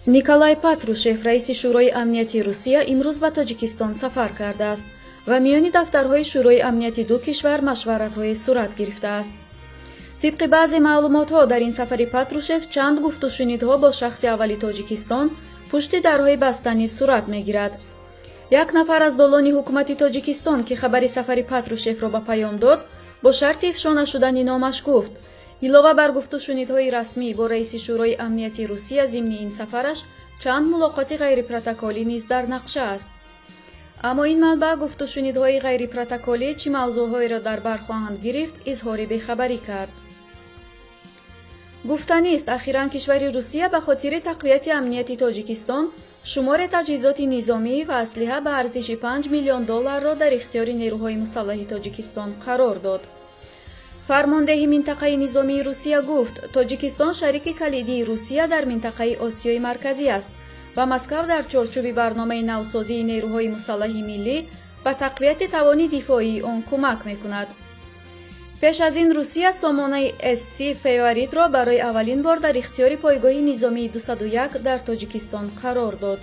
نیکولای پاتروشف رئیس شورای امنیتی روسیه امروز به تاجیکستان سفر کرده است و میان دفترهای شورای امنیتی دو کشور مشورت‌های صورت گرفته است. طبق بعضی معلومات‌ها در این سفر پاتروشف چند گفت و شنیدها با شخص اولی تاجیکستان پشت درهای بستنی صورت می‌گیرد. یک نفر از دولان حکومت تاجیکستان که خبر سفر پاتروشف را به پیام داد، با شرط افشا نشدن نامش گفت علاوه بر گفت و شنیدهای رسمی با رئیس شورای امنیتی روسیه ضمن این سفرش چند ملاقات غیر پروتکلی نیز در نقشه است. اما این منبع گفت و شنیدهای غیر پروتکلی چه موضوعهایی را در بر خواهند گرفت اظهار بیخبری کرد. گفتنی است اخیراً کشور روسیه به خاطر تقویت امنیت تاجیکستان شمار تجهیزات نظامی و اسلحه به ارزش 5 میلیون دلار را در اختیار نیروهای مسلح تاجیکستان قرار داد. فرمانده منطقه نظامی روسیه گفت تاجیکستان شریک کلیدی روسیه در منطقه آسیای مرکزی است و مسکو در چارچوب برنامه نوسازی نیروهای مسلح ملی به تقویت توان دفاعی آن کمک می‌کند. پیش از این روسیه سامانه SC فیوریت را برای اولین بار در اختیار پایگاه نظامی 201 در تاجیکستان قرار داد.